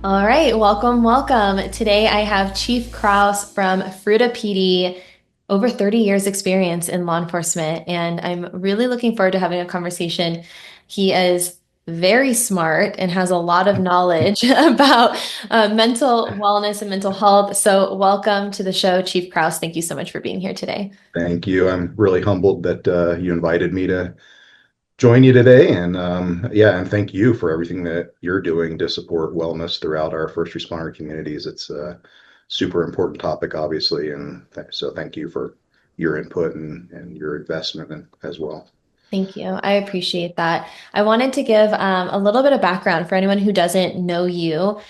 All right, welcome, welcome. Today I have Chief Krouse from Fruita PD, over 30 years experience in law enforcement, and I'm really looking forward to having a conversation. He is very smart and has a lot of knowledge about mental wellness and mental health. So welcome to the show, Chief Krouse. Thank you so much for being here today. Thank you. I'm really humbled that you invited me to join you today. And thank you for everything that you're doing to support wellness throughout our first responder communities. It's a super important topic, obviously. And so thank you for your input and your investment as well. Thank you. I appreciate that. I wanted to give a little bit of background for anyone who doesn't know you.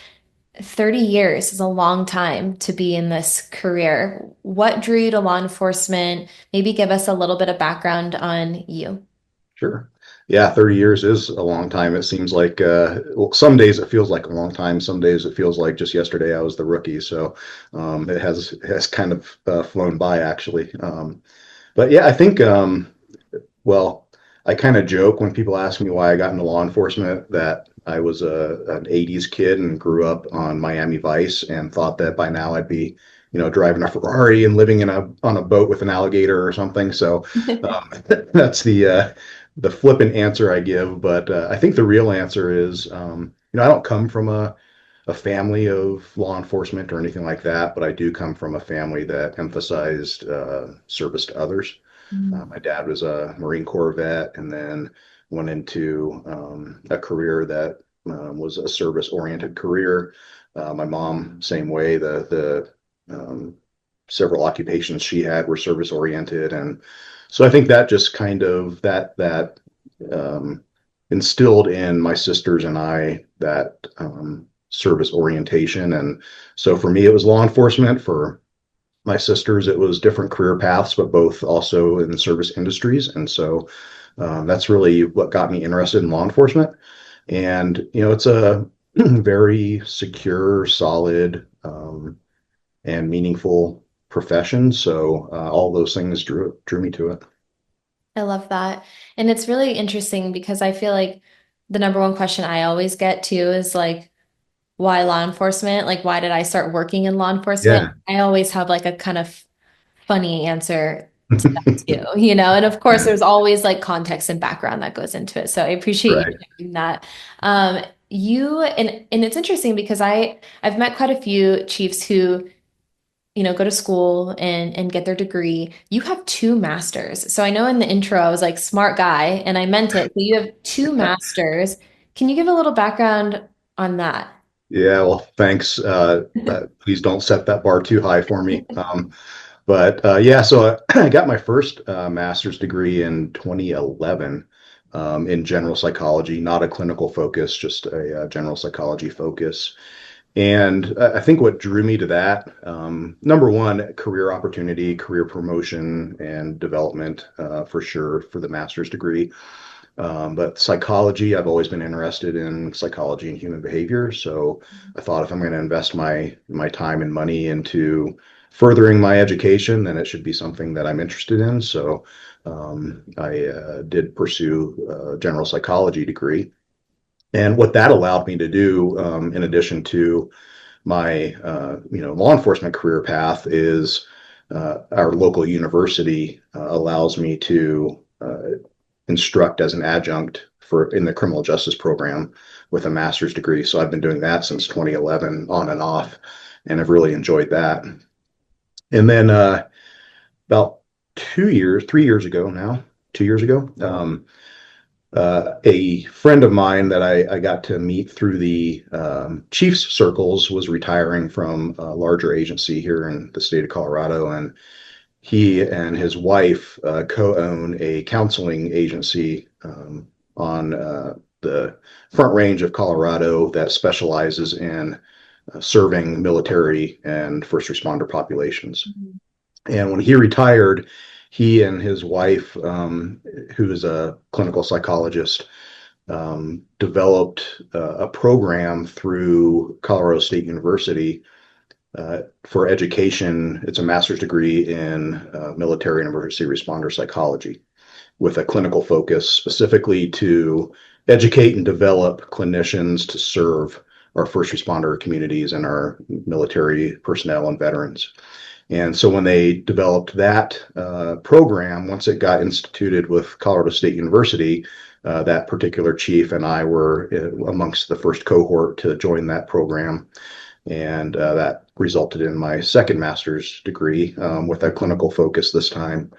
30 years is a long time to be in this career. What drew you to law enforcement? Maybe give us a little bit of background on you. Sure. Yeah, 30 years is a long time. It seems like well, some days it feels like a long time. Some days it feels like just yesterday I was the rookie. So it has kind of flown by actually. But yeah, I think well, I kind of joke when people ask me why I got into law enforcement that I was an 80s kid and grew up on Miami Vice and thought that by now I'd be, driving a Ferrari and living in a on a boat with an alligator or something. So that's the flippant answer I give. But I think the real answer is, I don't come from a family of law enforcement or anything like that, but I do come from a family that emphasized service to others. Mm. My dad was a Marine Corps vet and then went into a career that was a service-oriented career. My mom, same way. The several occupations she had were service-oriented, and so I think that just kind of that instilled in my sisters and I that service orientation. And so for me, it was law enforcement. For my sisters, it was different career paths, but both also in the service industries. And so that's really what got me interested in law enforcement. And, it's a very secure, solid, and meaningful profession. So all those things drew me to it. I love that. And it's really interesting because I feel like the number one question I always get too is like, why law enforcement? Like, why did I start working in law enforcement? Yeah. I always have like a kind of funny answer to that too, you know? And of course, there's always like context and background that goes into it. So I appreciate you Right. sharing that. And it's interesting because I've met quite a few chiefs who go to school and get their degree. You have two masters. So I know in the intro I was like smart guy and I meant it. So you have two masters. Can you give a little background on that? Yeah, well, thanks. Please don't set that bar too high for me. But yeah, so I got my first master's degree in 2011 in general psychology, not a clinical focus, just a general psychology focus. And I think what drew me to that, number one, career opportunity, career promotion, and development for sure for the master's degree. But psychology, I've always been interested in psychology and human behavior. So I thought if I'm going to invest my time and money into furthering my education, then it should be something that I'm interested in. So I did pursue a general psychology degree. And what that allowed me to do, in addition to my law enforcement career path, is our local university allows me to instruct as an adjunct for in the criminal justice program with a master's degree. So I've been doing that since 2011, on and off, and I've really enjoyed that. And then about 2 years, 3 years ago now, 2 years ago, a friend of mine that I got to meet through the Chiefs circles was retiring from a larger agency here in the state of Colorado, and he and his wife co-own a counseling agency on the Front Range of Colorado that specializes in serving military and first responder populations. Mhm. And when he retired, he and his wife, who is a clinical psychologist, developed a program through Colorado State University for education. It's a master's degree in military and emergency responder psychology with a clinical focus specifically to educate and develop clinicians to serve our first responder communities and our military personnel and veterans. And so when they developed that program, once it got instituted with Colorado State University, that particular chief and I were amongst the first cohort to join that program. And that resulted in my second master's degree with a clinical focus this time,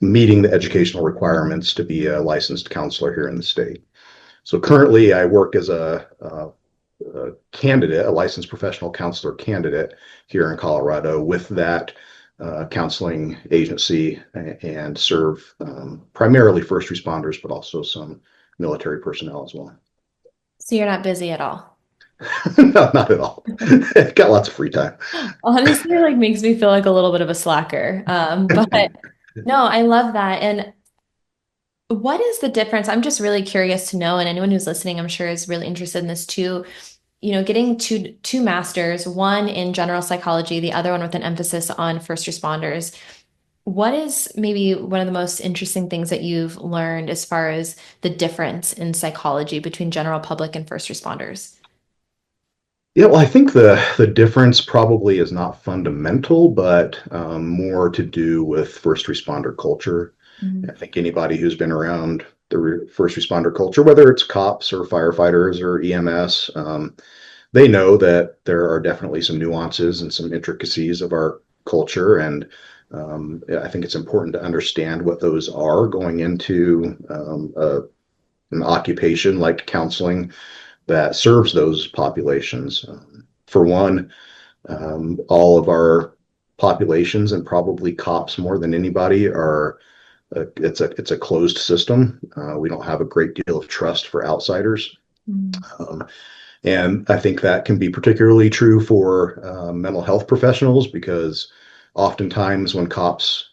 meeting the educational requirements to be a licensed counselor here in the state. So currently, I work as a candidate, a licensed professional counselor candidate here in Colorado with that counseling agency and serve primarily first responders, but also some military personnel as well. So you're not busy at all. No, not at all. Got lots of free time. Honestly, like makes me feel like a little bit of a slacker. But no, I love that. And what is the difference? I'm just really curious to know, and anyone who's listening, I'm sure is really interested in this too. Getting two masters, one in general psychology, the other one with an emphasis on first responders. What is maybe one of the most interesting things that you've learned as far as the difference in psychology between general public and first responders? Yeah, well, I think the difference probably is not fundamental, but more to do with first responder culture. I Mhm. think anybody who's been around the first responder culture, whether it's cops or firefighters or EMS, they know that there are definitely some nuances and some intricacies of our culture, and I think it's important to understand what those are going into an occupation like counseling that serves those populations. For one, all of our populations and probably cops more than anybody are it's a closed system. We don't have a great deal of trust for outsiders. Mhm. Um, and I think that can be particularly true for mental health professionals because oftentimes when cops,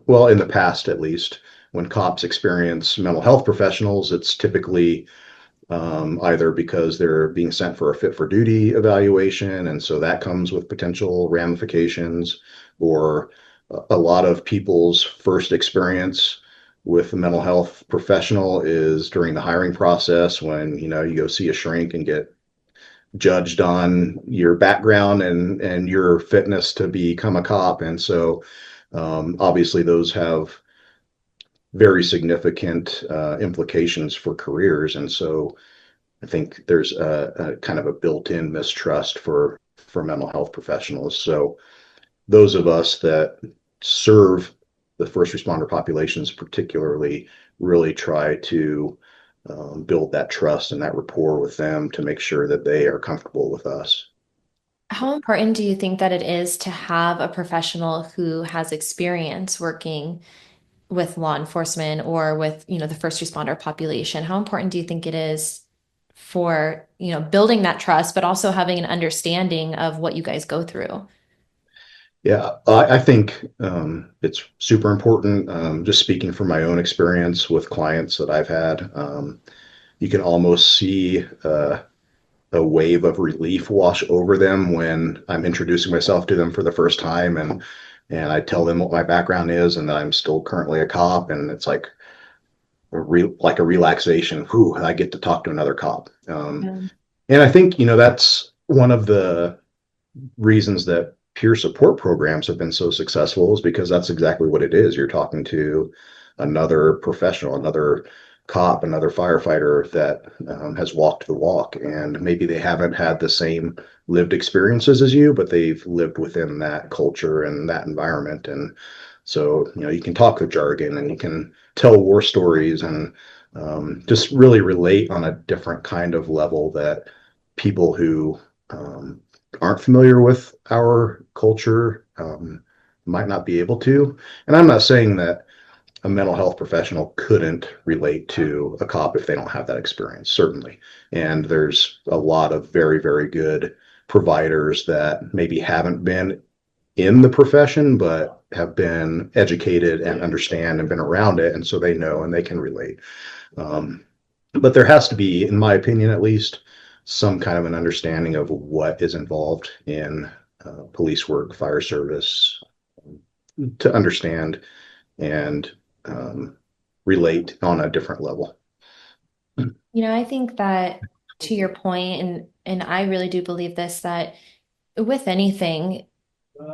well, in the past at least, when cops experience mental health professionals, it's typically either because they're being sent for a fit for duty evaluation, and so that comes with potential ramifications, or a lot of people's first experience with a mental health professional is during the hiring process when you go see a shrink and get judged on your background and your fitness to become a cop. And so obviously those have very significant implications for careers. And so I think there's a kind of a built-in mistrust for mental health professionals. So those of us that serve the first responder populations particularly really try to build that trust and that rapport with them to make sure that they are comfortable with us. How important do you think that it is to have a professional who has experience working with law enforcement or with, the first responder population? How important do you think it is for, building that trust, but also having an understanding of what you guys go through? Yeah, I think it's super important. Just speaking from my own experience with clients that I've had, you can almost see a wave of relief wash over them when I'm introducing myself to them for the first time, and I tell them what my background is and that I'm still currently a cop, and it's like like a relaxation. Whew, I get to talk to another cop. Yeah. And I think that's one of the reasons that peer support programs have been so successful is because that's exactly what it is. You're talking to another professional, another cop, another firefighter that has walked the walk, and maybe they haven't had the same lived experiences as you, but they've lived within that culture and that environment. And so, you can talk the jargon and you can tell war stories and just really relate on a different kind of level that people who um, aren't familiar with our culture might not be able to. And I'm not saying that a mental health professional couldn't relate to a cop if they don't have that experience, certainly. And there's a lot of very, very good providers that maybe haven't been in the profession, but have been educated and understand and been around it. And so they know and they can relate. Um, but there has to be, in my opinion at least, some kind of an understanding of what is involved in police work, fire service, to understand and um, relate on a different level. I think that to your point, and I really do believe this, that with anything,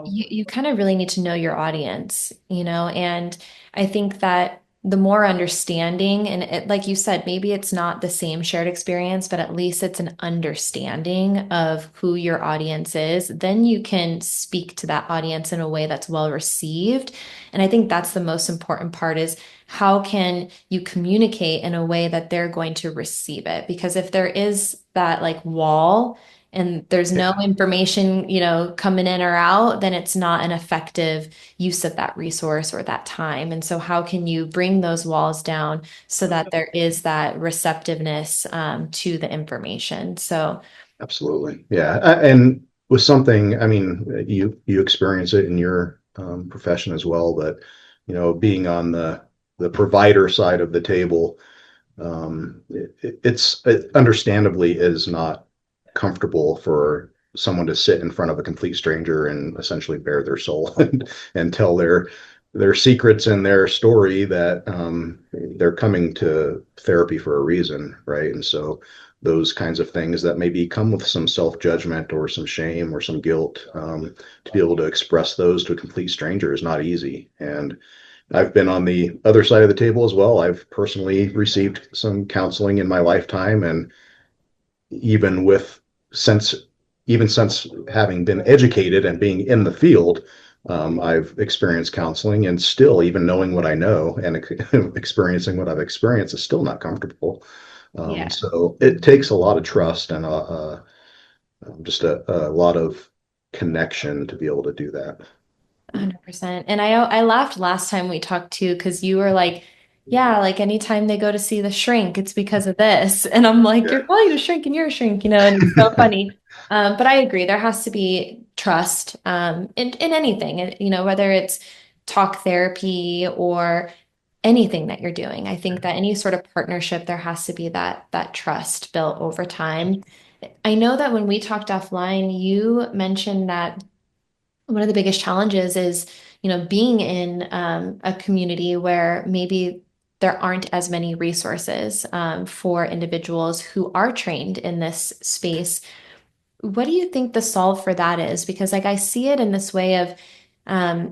you kind of really need to know your audience, and I think that the more understanding and like you said, maybe it's not the same shared experience, but at least it's an understanding of who your audience is. Then you can speak to that audience in a way that's well received. And I think that's the most important part is how can you communicate in a way that they're going to receive it? Because if there is that like wall, and there's no Yeah, information, coming in or out, then it's not an effective use of that resource or that time. And so, how can you bring those walls down so that there is that receptiveness to the information? So, absolutely. Yeah. And with something, I mean, you experience it in your profession as well, but being on the provider side of the table, it understandably is not comfortable for someone to sit in front of a complete stranger and essentially bare their soul and tell their secrets and their story that they're coming to therapy for a reason, right? And so those kinds of things that maybe come with some self-judgment or some shame or some guilt, to be able to express those to a complete stranger is not easy. And I've been on the other side of the table as well. I've personally received some counseling in my lifetime, and even with since even since having been educated and being in the field, I've experienced counseling, and still, even knowing what I know and experiencing what I've experienced, is still not comfortable. yeah. So it takes a lot of trust and just a lot of connection to be able to do that. 100%. And I laughed last time we talked too, because you were like, yeah, like anytime they go to see the shrink, it's because of this. And I'm like, you're Yeah. calling it a shrink and you're a shrink, and it's so funny. But I agree, there has to be trust in anything, and, whether it's talk therapy or anything that you're doing. I think that any sort of partnership, there has to be that trust built over time. I know that when we talked offline, you mentioned that one of the biggest challenges is, being in a community where maybe there aren't as many resources for individuals who are trained in this space. What do you think the solve for that is? Because like I see it in this way of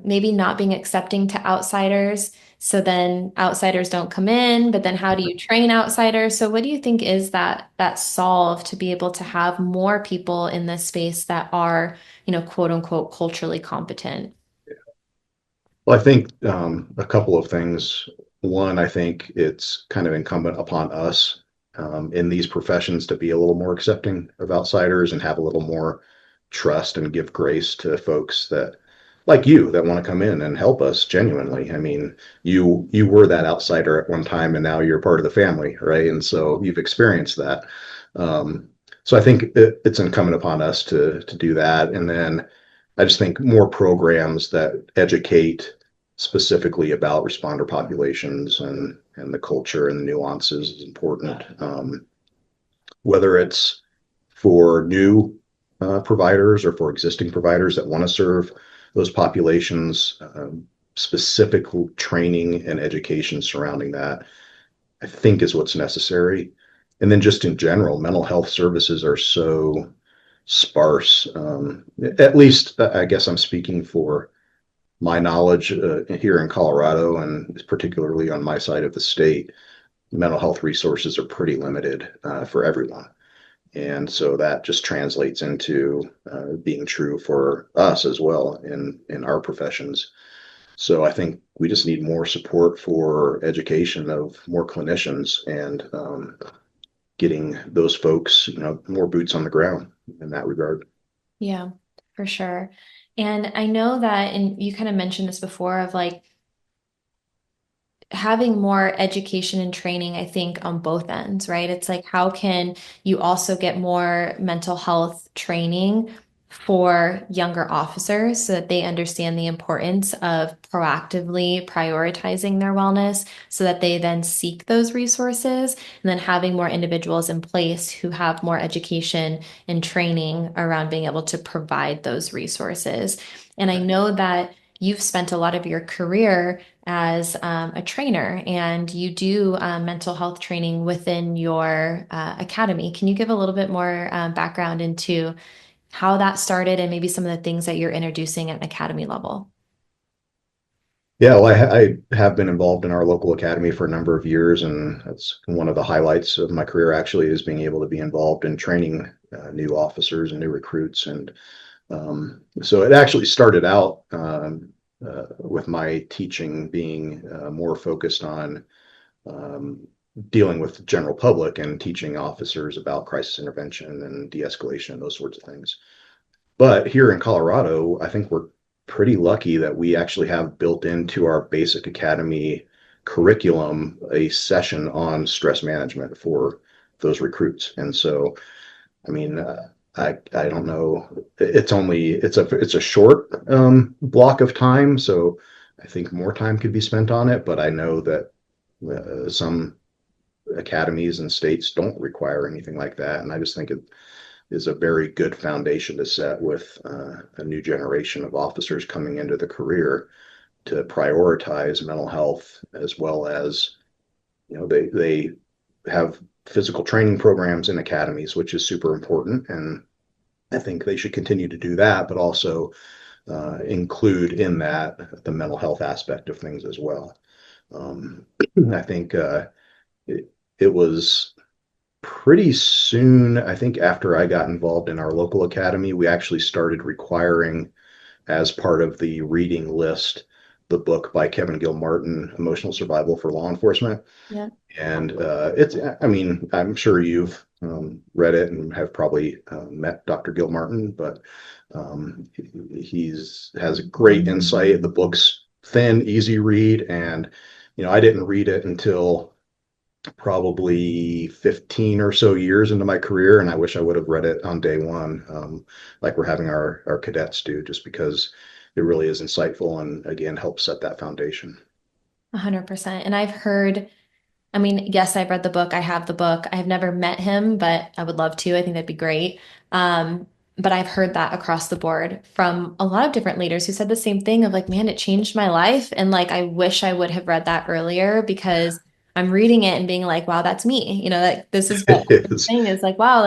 maybe not being accepting to outsiders. So then outsiders don't come in, but then how do you train outsiders? So what do you think is that solve to be able to have more people in this space that are, quote unquote, culturally competent? Well, I think a couple of things. One, I think it's kind of incumbent upon us in these professions to be a little more accepting of outsiders and have a little more trust and give grace to folks that, like you, that want to come in and help us genuinely. I mean, you were that outsider at one time, and now you're part of the family, right? And so you've experienced that. Um, so I think it's incumbent upon us to do that, and then I just think more programs that educate specifically about responder populations and the culture and the nuances is important. Whether it's for new providers or for existing providers that want to serve those populations, specific training and education surrounding that, I think is what's necessary. And then just in general, mental health services are so sparse. At least, I guess I'm speaking for my knowledge here in Colorado, and particularly on my side of the state. Mental health resources are pretty limited for everyone. And so that just translates into being true for us as well in our professions. So I think we just need more support for education of more clinicians and getting those folks, more boots on the ground in that regard. Yeah, for sure. And I know that, and you kind of mentioned this before, of like having more education and training, I think, on both ends, right? It's like, how can you also get more mental health training for younger officers so that they understand the importance of proactively prioritizing their wellness so that they then seek those resources, and then having more individuals in place who have more education and training around being able to provide those resources. And I know that you've spent a lot of your career as a trainer and you do mental health training within your academy. Can you give a little bit more background into how that started and maybe some of the things that you're introducing at an academy level? Yeah, well, I have been involved in our local academy for a number of years, and that's one of the highlights of my career actually is being able to be involved in training new officers and new recruits. And so it actually started out with my teaching being more focused on um, dealing with the general public and teaching officers about crisis intervention and de-escalation and those sorts of things. But here in Colorado, I think we're pretty lucky that we actually have built into our basic academy curriculum a session on stress management for those recruits. And so, I mean, I don't know. It's a short block of time, so I think more time could be spent on it. But I know that some academies and states don't require anything like that, and I just think it is a very good foundation to set with a new generation of officers coming into the career to prioritize mental health as well as they have physical training programs in academies, which is super important, and I think they should continue to do that, but also include in that the mental health aspect of things as well. Um, I think it was pretty soon, I think after I got involved in our local academy, we actually started requiring, as part of the reading list, the book by Kevin Gilmartin, Emotional Survival for Law Enforcement. Yeah. And I mean, I'm sure you've read it and have probably met Dr. Gilmartin, but he's has a great insight. The book's thin, easy read, and I didn't read it until probably 15 or so years into my career, and I wish I would have read it on day one, like we're having our cadets do, just because it really is insightful and again helps set that foundation. 100%. And I've heard, I mean, yes, I've read the book. I have the book. I've never met him, but I would love to. I think that'd be great. But I've heard that across the board from a lot of different leaders who said the same thing of like, man, it changed my life. And like, I wish I would have read that earlier because I'm reading it and being like, wow, that's me. Like this is what It I'm is. saying is like, wow,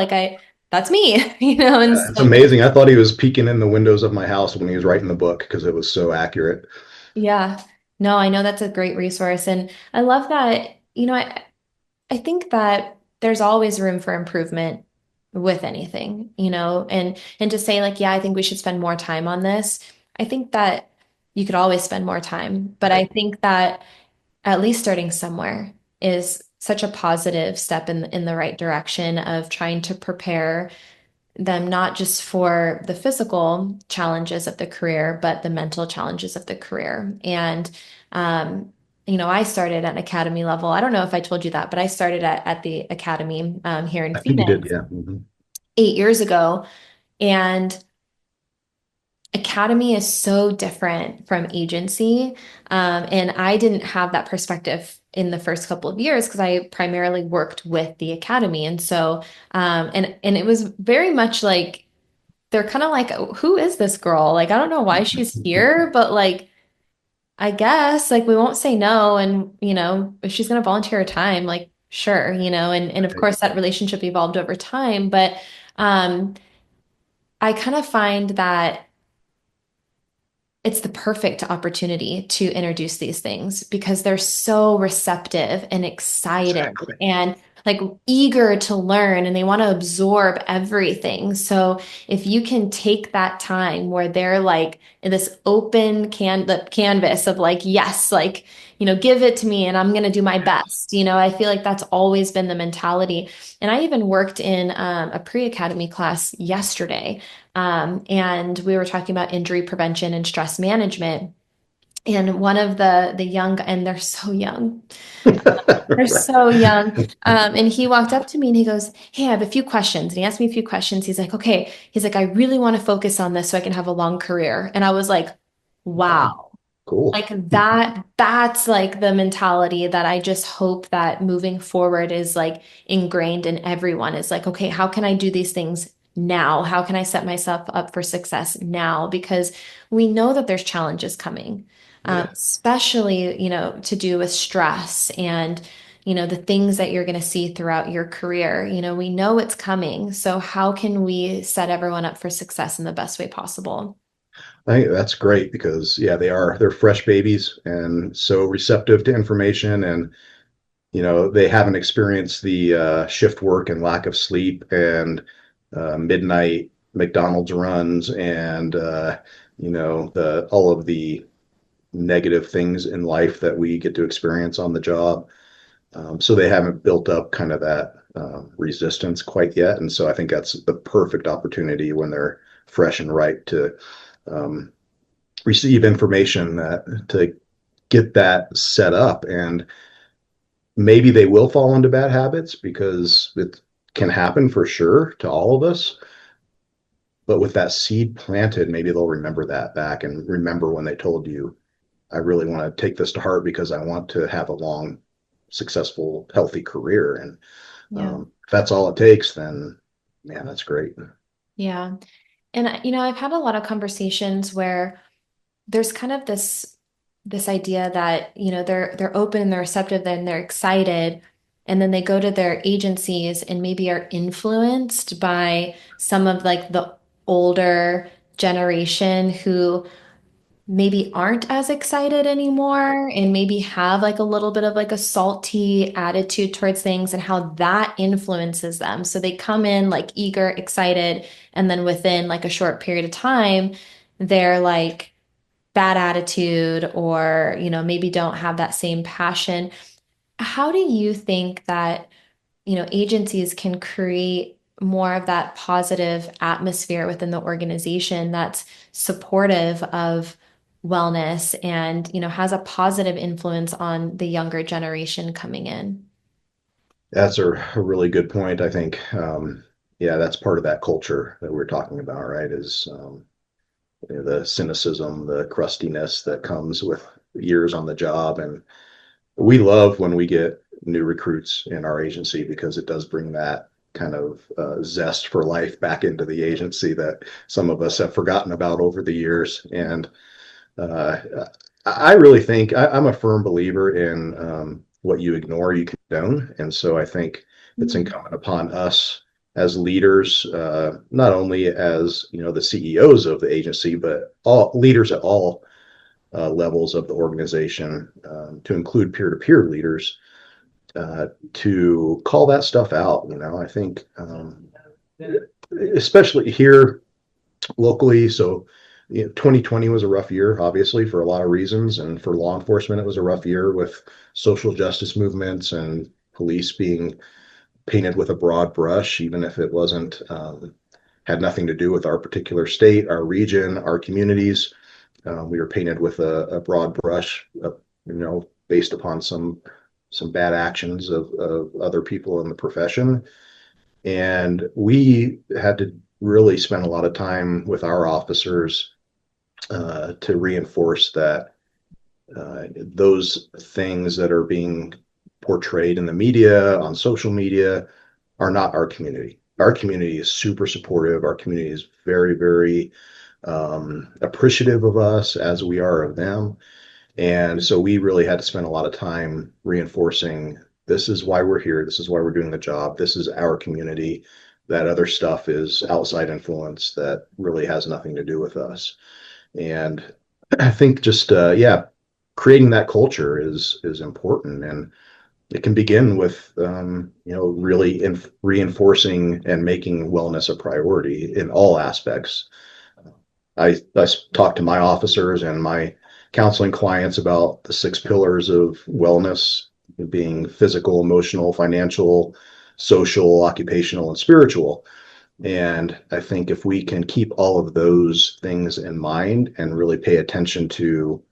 that's me, and It's so amazing. I thought he was peeking in the windows of my house when he was writing the book because it was so accurate. yeah, no, I know that's a great resource. And I love that, I think that there's always room for improvement with anything, and to say like, yeah, I think we should spend more time on this. I think that you could always spend more time, but I Right. think that at least starting somewhere is such a positive step in the right direction of trying to prepare them not just for the physical challenges of the career, but the mental challenges of the career. And, I started at an academy level. I don't know if I told you that, but I started at the academy here in I think you did, Phoenix yeah. Mhm. 8 years ago. And academy is so different from agency. And I didn't have that perspective in the first couple of years because I primarily worked with the academy. And so, and it was very much like, they're kind of like, "Oh, who is this girl? Like, I don't know why she's here, but like, I guess like we won't say no. And, if she's going to volunteer her time, like, sure, and of Right. course that relationship evolved over time. But um, I kind of find that it's the perfect opportunity to introduce these things because they're so receptive and excited Exactly. and like eager to learn and they want to absorb everything. So if you can take that time where they're like in this open the canvas of like, yes, like, give it to me and I'm going to do my best. I feel like that's always been the mentality. And I even worked in a pre-academy class yesterday, and we were talking about injury prevention and stress management. And one of the young, and they're so young, they're Right. so young. And he walked up to me and he goes, "Hey, I have a few questions." And he asked me a few questions. He's like, "Okay." He's like, "I really want to focus on this so I can have a long career." And I was like, Wow. wow. Cool. Like that's like the mentality that I just hope that moving forward is like ingrained in everyone is like, okay, how can I do these things now? How can I set myself up for success now? Because we know that there's challenges coming, Yeah. especially, to do with stress and, the things that you're going to see throughout your career. We know it's coming. So how can we set everyone up for success in the best way possible? I think that's great because yeah, they're fresh babies and so receptive to information, and they haven't experienced the shift work and lack of sleep and midnight McDonald's runs and the all of the negative things in life that we get to experience on the job. So they haven't built up kind of that resistance quite yet, and so I think that's the perfect opportunity when they're fresh and ripe to um, receive information to get that set up. And maybe they will fall into bad habits because it can happen for sure to all of us. But with that seed planted, maybe they'll remember that back and remember when they told you, I really want to take this to heart because I want to have a long, successful, healthy career. And Yeah. if that's all it takes, then man, that's great. Yeah. And I've had a lot of conversations where there's kind of this idea that, they're open and they're receptive and they're excited, and then they go to their agencies and maybe are influenced by some of like the older generation who maybe aren't as excited anymore and maybe have like a little bit of like a salty attitude towards things and how that influences them. So they come in like eager, excited, and then within like a short period of time, they're like bad attitude or, maybe don't have that same passion. How do you think that, agencies can create more of that positive atmosphere within the organization that's supportive of wellness and, has a positive influence on the younger generation coming in? That's a really good point. I think, yeah, that's part of that culture that we're talking about, right? Is the cynicism, the crustiness that comes with years on the job. And we love when we get new recruits in our agency because it does bring that kind of zest for life back into the agency that some of us have forgotten about over the years. And uh, I really think I'm a firm believer in what you ignore, you condone. And so I think it's Mhm. incumbent upon us as leaders, not only as the CEOs of the agency, but all leaders at all levels of the organization, to include peer-to-peer leaders, to call that stuff out. I think, especially here locally. So, 2020 was a rough year, obviously, for a lot of reasons. And for law enforcement, it was a rough year with social justice movements and police being painted with a broad brush, even if it wasn't, had nothing to do with our particular state, our region, our communities. We were painted with a broad brush, based upon some bad actions of other people in the profession. And we had to really spend a lot of time with our officers to reinforce that those things that are being portrayed in the media, on social media, are not our community. Our community is super supportive. Our community is very, very appreciative of us as we are of them. And so we really had to spend a lot of time reinforcing this is why we're here. This is why we're doing the job. This is our community. That other stuff is outside influence that really has nothing to do with us. And I think just yeah, creating that culture is important, and it can begin with really reinforcing and making wellness a priority in all aspects. I talk to my officers and my counseling clients about the six pillars of wellness being physical, emotional, financial, social, occupational, and spiritual. And I think if we can keep all of those things in mind and really pay attention to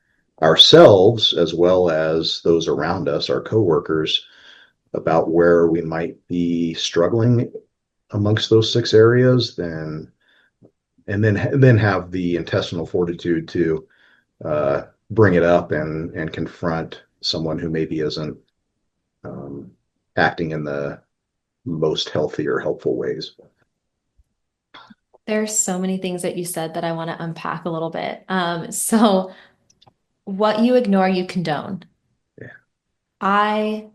ourselves as well as those around us, our coworkers, about where we might be struggling amongst those six areas, then and then have the intestinal fortitude to bring it up and confront someone who maybe isn't um, acting in the most healthy or helpful ways. There's so many things that you said that I want to unpack a little bit. So what you ignore, you condone. Yeah. I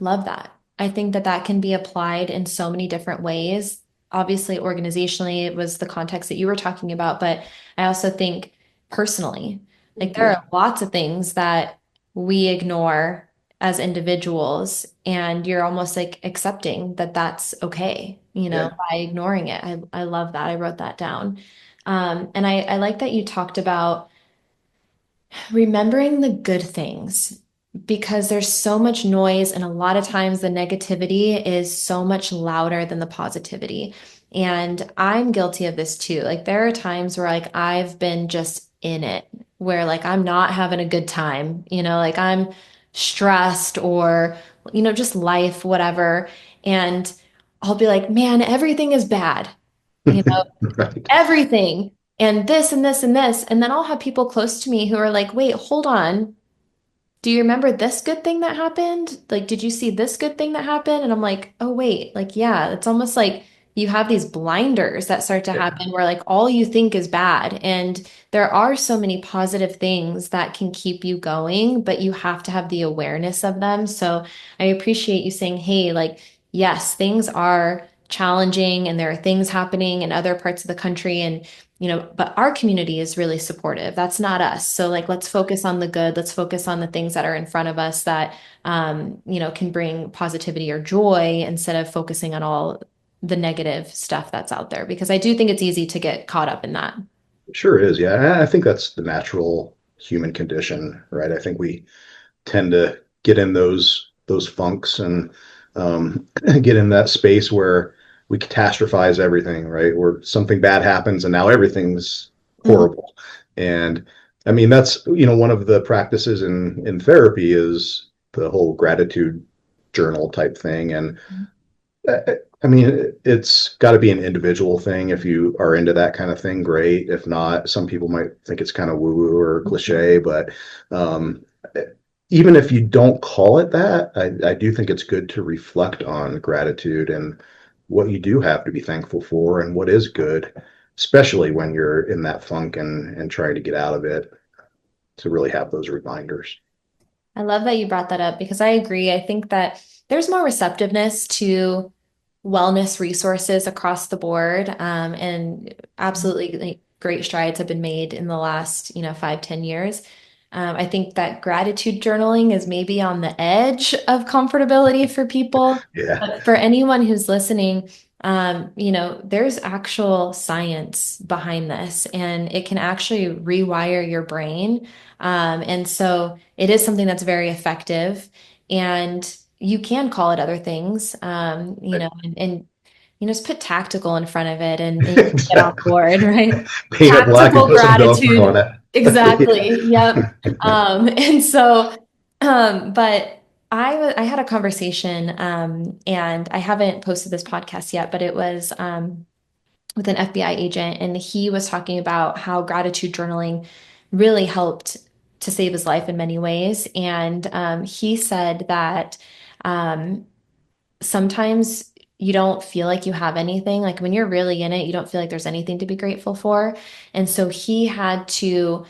love that. I think that that can be applied in so many different ways. Obviously, organizationally, it was the context that you were talking about, but I also think personally, like there Yeah. are lots of things that we ignore as individuals, and you're almost like accepting that that's okay, Yeah. by ignoring it. I love that. I wrote that down. And I like that you talked about remembering the good things because there's so much noise, and a lot of times the negativity is so much louder than the positivity. And I'm guilty of this too. Like there are times where like I've been just in it, where like I'm not having a good time, like I'm stressed or, just life, whatever. And I'll be like, man, everything is bad. You know, Right. everything and this and this and this. And then I'll have people close to me who are like, wait, hold on. Do you remember this good thing that happened? Like, did you see this good thing that happened? And I'm like, oh, wait, like, yeah, it's almost like you have these blinders that start to Yeah. happen where like all you think is bad. And there are so many positive things that can keep you going, but you have to have the awareness of them. So I appreciate you saying, hey, like, yes, things are challenging and there are things happening in other parts of the country. And but our community is really supportive. That's not us. So like, let's focus on the good. Let's focus on the things that are in front of us that, can bring positivity or joy instead of focusing on all the negative stuff that's out there. Because I do think it's easy to get caught up in that. It sure is. Yeah. And I think that's the natural human condition, right? I think we tend to get in those funks and get in that space where we catastrophize everything, right? Where something bad happens and now everything's Mhm. horrible. And I mean, that's one of the practices in therapy is the whole gratitude journal type thing. And I mean, it's got to be an individual thing. If you are into that kind of thing, great. If not, some people might think it's kind of woo-woo or cliche, but um, even if you don't call it that, I do think it's good to reflect on gratitude and what you do have to be thankful for and what is good, especially when you're in that funk and trying to get out of it, to really have those reminders. I love that you brought that up because I agree. I think that there's more receptiveness to wellness resources across the board. And absolutely like, great strides have been made in the last, 5, 10 years. I think that gratitude journaling is maybe on the edge of comfortability for people. Yeah. But for anyone who's listening, there's actual science behind this, and it can actually rewire your brain. And so it is something that's very effective. And you can call it other things, and just put tactical in front of it and you can get on Exactly. board, right? Paint it black and Tactical put some Velcro on gratitude. it. Exactly. Yep. And so, but I had a conversation, and I haven't posted this podcast yet, but it was, with an FBI agent, and he was talking about how gratitude journaling really helped to save his life in many ways. And he said that um, sometimes you don't feel like you have anything. Like when you're really in it, you don't feel like there's anything to be grateful for. And so he had to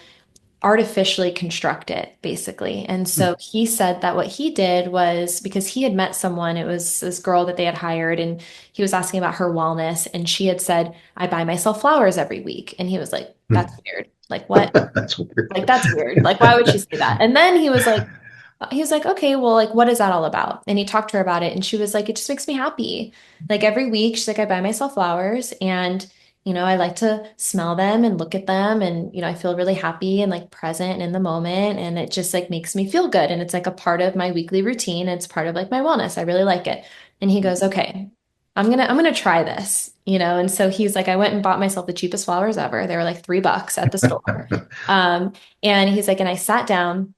artificially construct it, basically. And so he said that what he did was because he had met someone, it was this girl that they had hired, and he was asking about her wellness. And she had said, I buy myself flowers every week. And he was like, that's weird. Like, what? That's weird. Like, that's weird. Like, why would she say that? And then he was like, okay, well, like, what is that all about? And he talked to her about it, and she was like, it just makes me happy. Like, every week, she's like, I buy myself flowers, and, I like to smell them and look at them, and, I feel really happy and like present and in the moment. And it just like makes me feel good. And it's like a part of my weekly routine. It's part of like my wellness. I really like it. And he goes, okay, I'm gonna try this, And so he's like, I went and bought myself the cheapest flowers ever. They were like $3 at the store. Um, and he's like, and I sat down.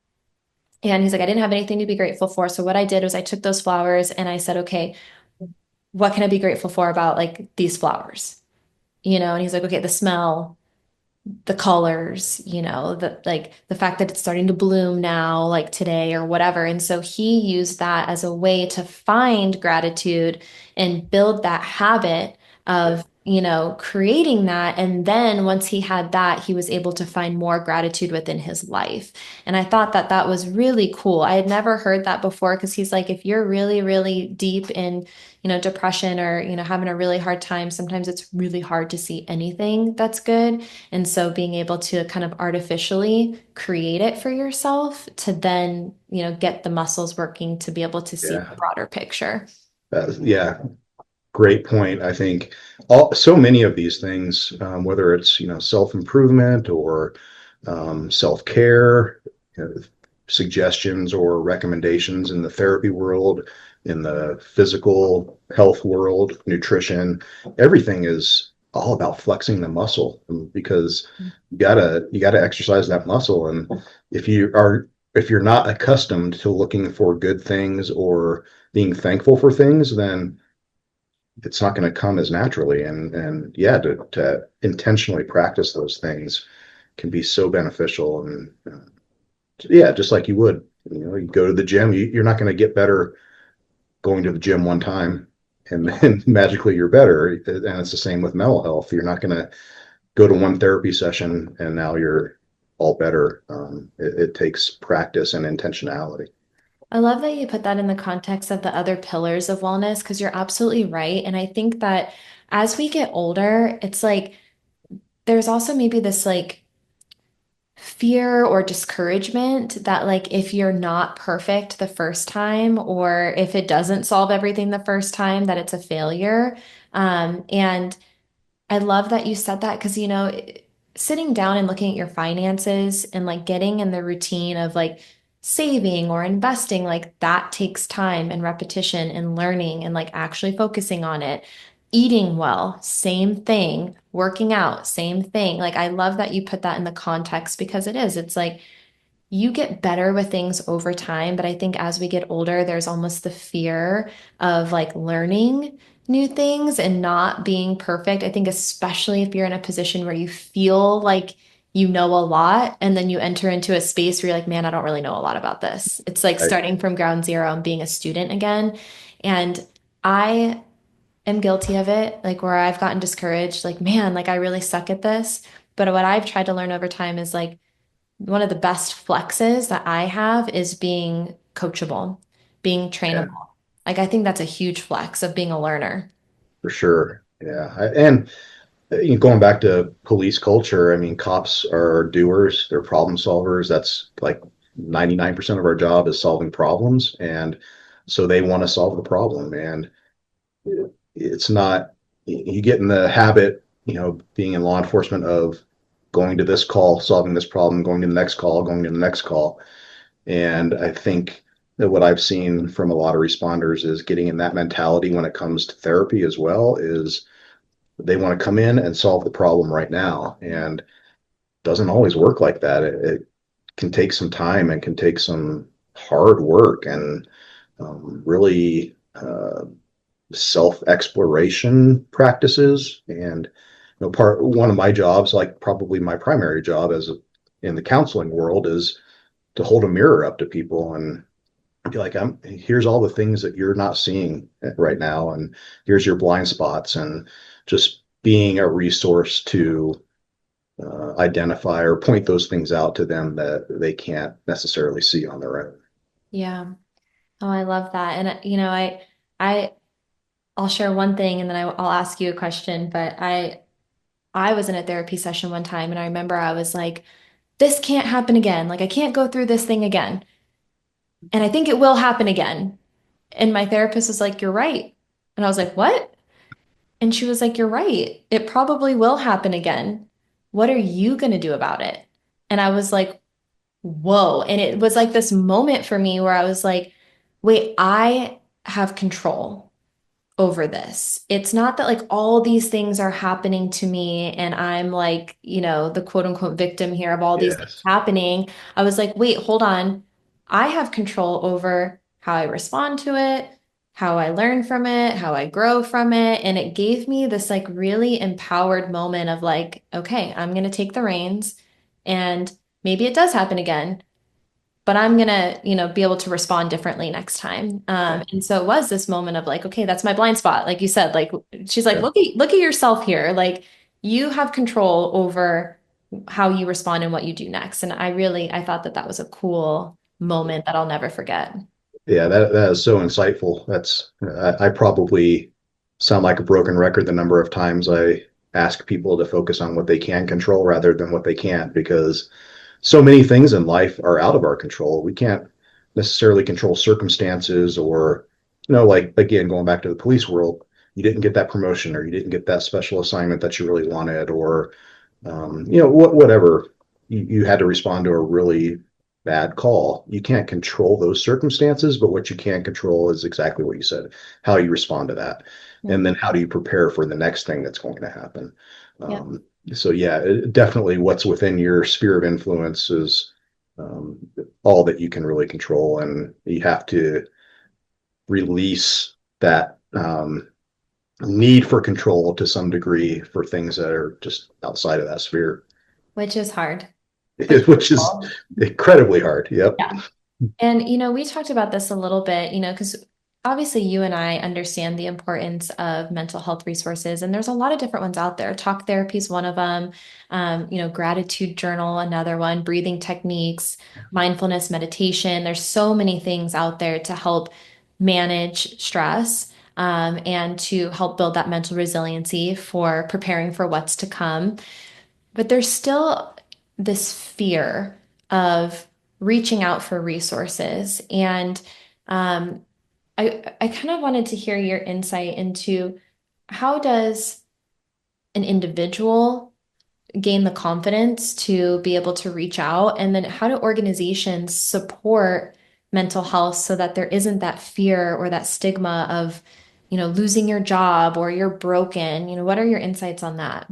And he's like, I didn't have anything to be grateful for. So what I did was I took those flowers and I said, okay, what can I be grateful for about like these flowers? And he's like, okay, the smell, the colors, the fact that it's starting to bloom now, like today or whatever. And so he used that as a way to find gratitude and build that habit of creating that. And then once he had that, he was able to find more gratitude within his life. And I thought that that was really cool. I had never heard that before because he's like, if you're really, really deep in, depression or, having a really hard time, sometimes it's really hard to see anything that's good. And so being able to kind of artificially create it for yourself to then, get the muscles working to be able to see the Yeah. broader picture. Yeah. Great point. I think so many of these things, whether it's self improvement or self care, you know, suggestions or recommendations in the therapy world, in the physical health world, nutrition, everything is all about flexing the muscle because you gotta exercise that muscle. And if you are if you're not accustomed to looking for good things or being thankful for things, then it's not going to come as naturally. And yeah, to intentionally practice those things can be so beneficial. And yeah, just like you would, you go to the gym, you're not going to get better going to the gym one time and then magically you're better. And it's the same with mental health. You're not going to go to one therapy session and now you're all better. It takes practice and intentionality. I love that you put that in the context of the other pillars of wellness because you're absolutely right. And I think that as we get older, it's like there's also maybe this like fear or discouragement that like if you're not perfect the first time or if it doesn't solve everything the first time, that it's a failure. And I love that you said that because, sitting down and looking at your finances and like getting in the routine of like saving or investing, like that takes time and repetition and learning and like actually focusing on it. Eating well, same thing. Working out, same thing. Like, I love that you put that in the context because it is. It's like, you get better with things over time, but I think as we get older, there's almost the fear of like learning new things and not being perfect. I think especially if you're in a position where you feel like you know a lot and then you enter into a space where you're like, man, I don't really know a lot about this. It's like I, starting from ground zero and being a student again. And I am guilty of it, like where I've gotten discouraged, like, man, like I really suck at this. But what I've tried to learn over time is like, one of the best flexes that I have is being coachable, being yeah, trainable. Like, I think that's a huge flex of being a learner. for sure. Yeah. And going back to police culture, I mean, cops are doers, they're problem solvers. That's like 99% of our job is solving problems. And so they want to solve the problem. And it's not, you get in the habit, being in law enforcement of going to this call, solving this problem, going to the next call, going to the next call. And I think that what I've seen from a lot of responders is getting in that mentality when it comes to therapy as well is they want to come in and solve the problem right now. And doesn't always work like that. It can take some time and can take some hard work and really self exploration practices. And part one of my jobs, like probably my primary job in the counseling world, is to hold a mirror up to people and be like, here's all the things that you're not seeing right now, and here's your blind spots, and just being a resource to identify or point those things out to them that they can't necessarily see on their own. Yeah. Oh, I love that. And I, I'll share one thing and then I'll ask you a question. But I was in a therapy session one time and I remember I was like, this can't happen again. Like, I can't go through this thing again. And I think it will happen again. And my therapist was like, you're right. And I was like, what? And she was like, you're right. It probably will happen again. What are you going to do about it? And I was like, whoa. And it was like this moment for me where I was like, wait, I have control over this. It's not that like all these things are happening to me and I'm like, the quote unquote victim here of all these things Yes. happening. I was like, wait, hold on. I have control over how I respond to it, how I learn from it, how I grow from it. And it gave me this like really empowered moment of like, okay, I'm going to take the reins and maybe it does happen again, but I'm gonna, be able to respond differently next time. Yeah. And so it was this moment of like, okay, that's my blind spot. Like you said, like she's like, Yeah. look at yourself here. Like you have control over how you respond and what you do next. And I thought that that was a cool moment that I'll never forget. Yeah, that is so insightful. I probably sound like a broken record the number of times I ask people to focus on what they can control rather than what they can't, because so many things in life are out of our control. We can't necessarily control circumstances or, like again, going back to the police world, you didn't get that promotion or you didn't get that special assignment that you really wanted, or whatever. You had to respond to a really bad call. You can't control those circumstances, but what you can control is exactly what you said, how you respond to that. Yeah. And then how do you prepare for the next thing that's going to happen? Yeah. So yeah, definitely what's within your sphere of influence is um, all that you can really control, and you have to release that need for control to some degree for things that are just outside of that sphere. Which is hard, but Which is beautiful. incredibly hard. Yep. Yeah. And, we talked about this a little bit, because obviously you and I understand the importance of mental health resources, and there's a lot of different ones out there. Talk therapy is one of them, gratitude journal, another one, breathing techniques, mindfulness meditation. There's so many things out there to help manage stress, and to help build that mental resiliency for preparing for what's to come. But there's still this fear of reaching out for resources. And um, I kind of wanted to hear your insight into how does an individual gain the confidence to be able to reach out? And then how do organizations support mental health so that there isn't that fear or that stigma of, losing your job or you're broken? What are your insights on that?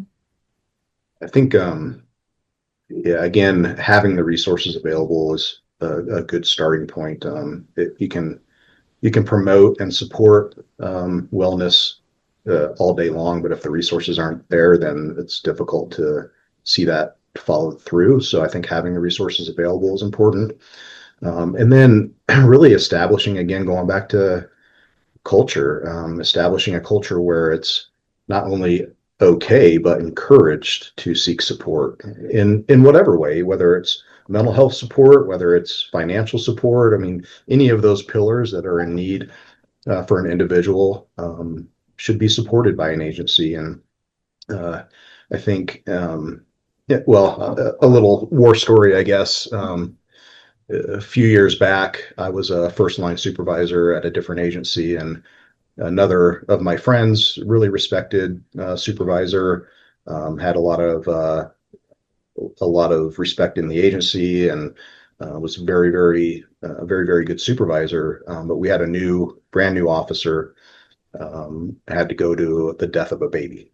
I think, yeah, again, having the resources available is a good starting point. You can promote and support wellness all day long, but if the resources aren't there, then it's difficult to see that follow through. So I think having the resources available is important. And then really establishing, again, going back to culture, establishing a culture where it's not only okay, but encouraged to seek support in whatever way, whether it's mental health support, whether it's financial support. I mean, any of those pillars that are in need for an individual should be supported by an agency. And uh, I think, yeah, well, a little war story, I guess. A few years back, I was a first line supervisor at a different agency, and another of my friends, really respected supervisor, had a lot of respect in the agency, and was very good supervisor. But we had a brand new officer, had to go to the death of a baby,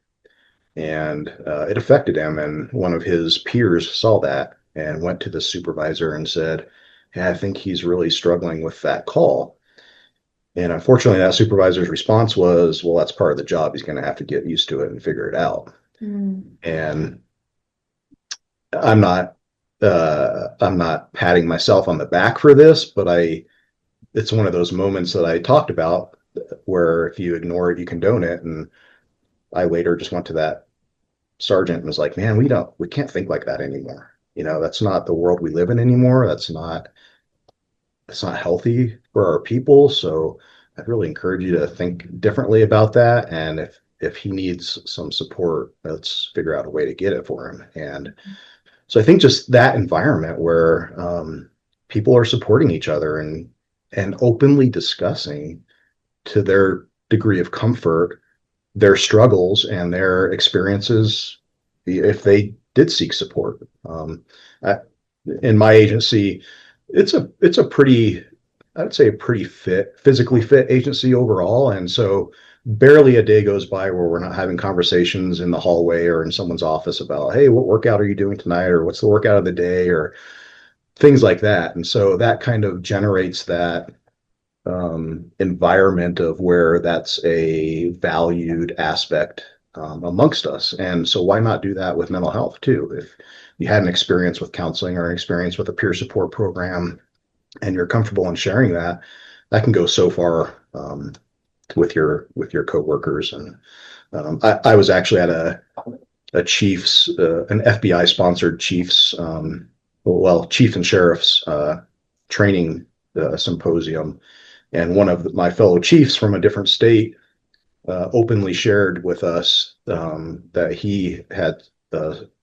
and it affected him. And one of his peers saw that and went to the supervisor and said, "Yeah, I think he's really struggling with that call." And unfortunately, that supervisor's response was, "Well, that's part of the job. He's going to have to get used to it and figure it out." Mm. And I'm not, I'm not patting myself on the back for this, but it's one of those moments that I talked about where if you ignore it, you condone it. And I later just went to that sergeant and was like, "Man, we can't think like that anymore. That's not the world we live in anymore. It's not healthy for our people. So I'd really encourage you to think differently about that. And if he needs some support, let's figure out a way to get it for him." And so I think just that environment where people are supporting each other and openly discussing to their degree of comfort their struggles and their experiences if they did seek support. I, in my agency, it's a pretty, I'd say a pretty physically fit agency overall, and so barely a day goes by where we're not having conversations in the hallway or in someone's office about, "Hey, what workout are you doing tonight?" or "What's the workout of the day?" or things like that. And so that kind of generates that environment of where that's a valued aspect amongst us. And so why not do that with mental health too? If you had an experience with counseling or an experience with a peer support program, and you're comfortable in sharing that, that can go so far with your coworkers. And I was actually at a Chiefs, an FBI sponsored Chiefs, well, chief and sheriff's training symposium, and one of my fellow chiefs from a different state openly shared with us that he had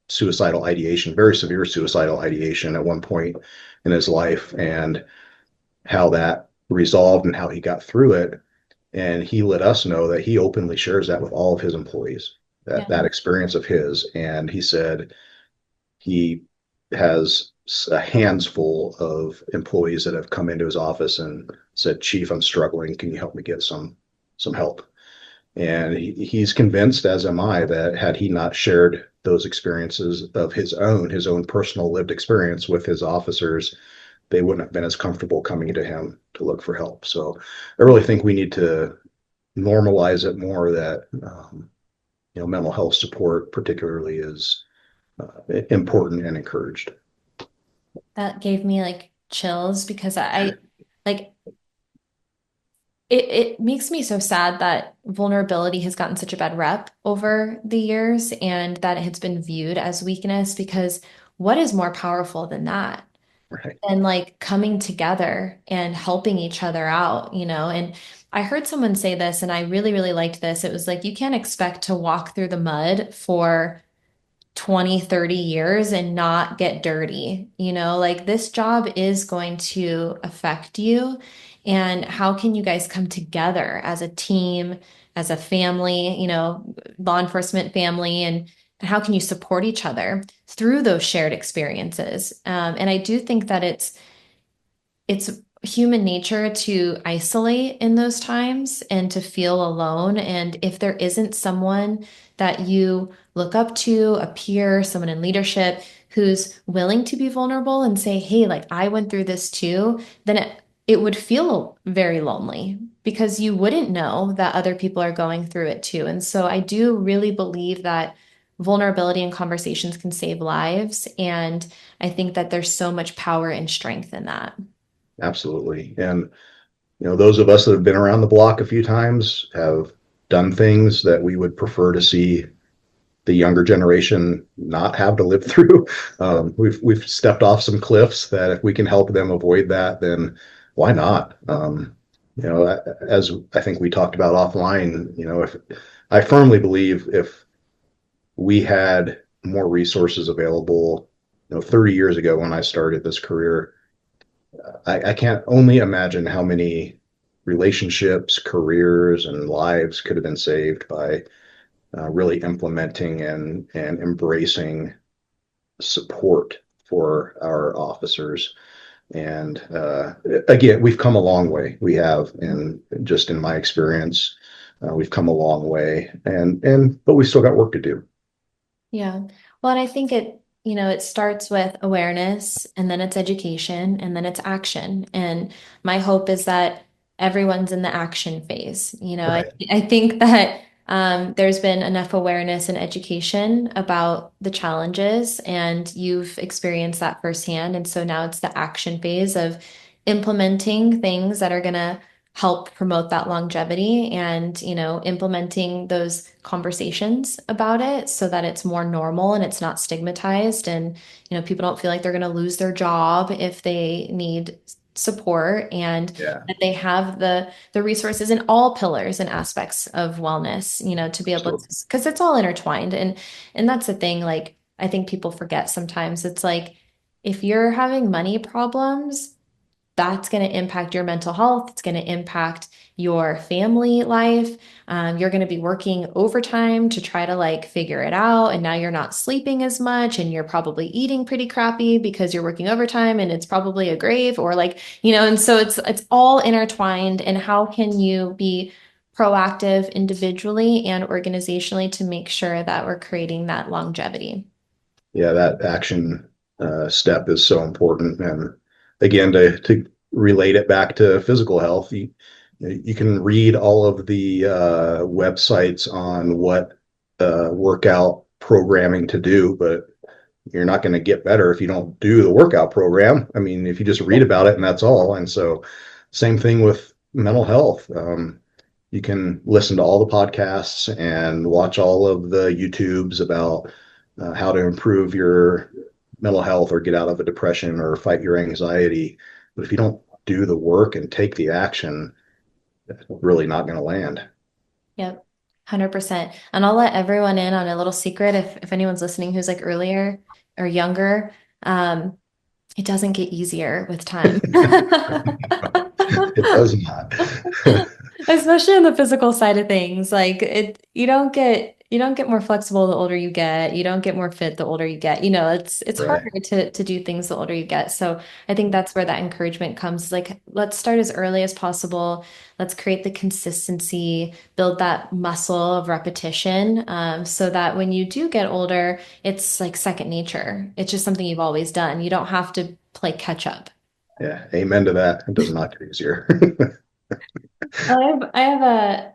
suicidal ideation, very severe suicidal ideation at one point in his life, and how that resolved and how he got through it. And he let us know that he openly shares that with all of his employees, Yeah. that experience of his. And he said he has a hands full of employees that have come into his office and said, Chief, I'm struggling. Can you help me get some help? And he's convinced, as am I, that had he not shared those experiences of his own personal lived experience with his officers, they wouldn't have been as comfortable coming to him to look for help. So I really think we need to normalize it more that mental health support particularly is important and encouraged. That gave me like chills because I like it makes me so sad that vulnerability has gotten such a bad rep over the years and that it's been viewed as weakness because what is more powerful than that? Right. And like coming together and helping each other out, you know? And I heard someone say this and I really, really liked this. It was like, you can't expect to walk through the mud for 20, 30 years and not get dirty. You know, like this job is going to affect you. And how can you guys come together as a team, as a family, you know, law enforcement family, and how can you support each other through those shared experiences? And I do think that it's human nature to isolate in those times and to feel alone. And if there isn't someone that you look up to, a peer, someone in leadership who's willing to be vulnerable and say, hey, like I went through this too, then it would feel very lonely because you wouldn't know that other people are going through it too. And so I do really believe that vulnerability and conversations can save lives. And I think that there's so much power and strength in that. Absolutely. And those of us that have been around the block a few times have done things that we would prefer to see the younger generation not have to live through. We've stepped off some cliffs that if we can help them avoid that, then why not? As I think we talked about offline, if I firmly believe if we had more resources available, 30 years ago when I started this career, I can't only imagine how many relationships, careers, and lives could have been saved by really implementing and embracing support for our officers. And again, we've come a long way. We have, and just in my experience, we've come a long way, but we still got work to do. Yeah. Well, and I think it starts with awareness and then it's education and then it's action. And my hope is that everyone's in the action phase. Right. I think that there's been enough awareness and education about the challenges, and you've experienced that firsthand. And so now it's the action phase of implementing things that are going to help promote that longevity and, implementing those conversations about it so that it's more normal and it's not stigmatized and, people don't feel like they're going to lose their job if they need support and Yeah. that they have the resources in all pillars and aspects of wellness, to be able to, Absolutely. because it's all intertwined. And that's the thing, like I think people forget sometimes. It's like if you're having money problems, that's going to impact your mental health. It's going to impact your family life. You're going to be working overtime to try to like figure it out. And now you're not sleeping as much and you're probably eating pretty crappy because you're working overtime and it's probably a grave or like, and so it's all intertwined. And how can you be proactive individually and organizationally to make sure that we're creating that longevity? Yeah, that action step is so important. And again, to relate it back to physical health, you can read all of the websites on what workout programming to do, but you're not going to get better if you don't do the workout program. I mean, if you just read about it and that's all. And so, same thing with mental health. You can listen to all the podcasts and watch all of the YouTubes about how to improve your mental health or get out of a depression or fight your anxiety. But if you don't do the work and take the action, it's really not going to land. Yep. 100%. And I'll let everyone in on a little secret if anyone's listening who's like earlier or younger. Um, it doesn't get easier with time. It does not. Especially on the physical side of things. Like it you don't get more flexible the older you get. You don't get more fit the older you get. It's Right. harder to do things the older you get. So I think that's where that encouragement comes. Like let's start as early as possible. Let's create the consistency, build that muscle of repetition, so that when you do get older, it's like second nature. It's just something you've always done. You don't have to play catch up. Yeah. Amen to that. It does not get easier. I have a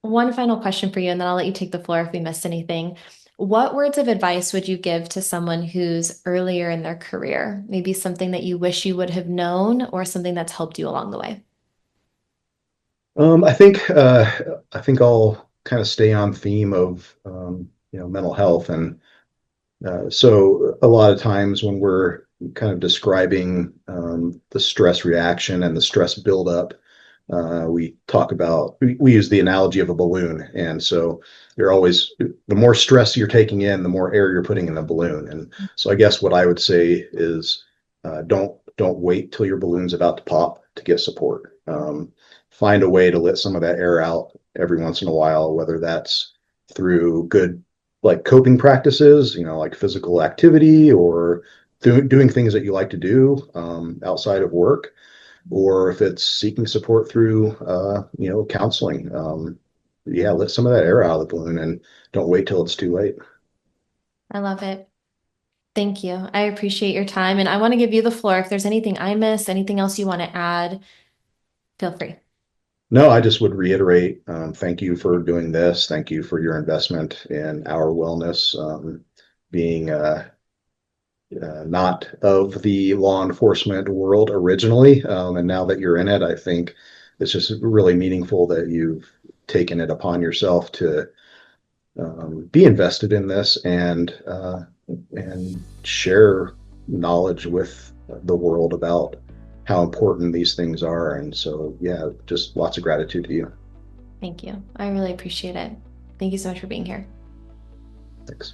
one final question for you, and then I'll let you take the floor if we missed anything. What words of advice would you give to someone who's earlier in their career? Maybe something that you wish you would have known or something that's helped you along the way. I think I'll kind of stay on theme of mental health, and so a lot of times when we're kind of describing the stress reaction and the stress buildup, we talk about we use the analogy of a balloon, and so you're always the more stress you're taking in, the more air you're putting in the balloon, and so I guess what I would say is don't wait till your balloon's about to pop to get support. Find a way to let some of that air out every once in a while, whether that's through good like coping practices, like physical activity or doing things that you like to do outside of work, or if it's seeking support through, counseling. Yeah, let some of that air out of the balloon and don't wait till it's too late. I love it. Thank you. I appreciate your time, and I want to give you the floor. If there's anything I missed, anything else you want to add, feel free. No, I just would reiterate, thank you for doing this. Thank you for your investment in our wellness. Being not of the law enforcement world originally. And now that you're in it, I think it's just really meaningful that you've taken it upon yourself to be invested in this and share knowledge with the world about how important these things are. And so, yeah, just lots of gratitude to you. Thank you. I really appreciate it. Thank you so much for being here. Thanks.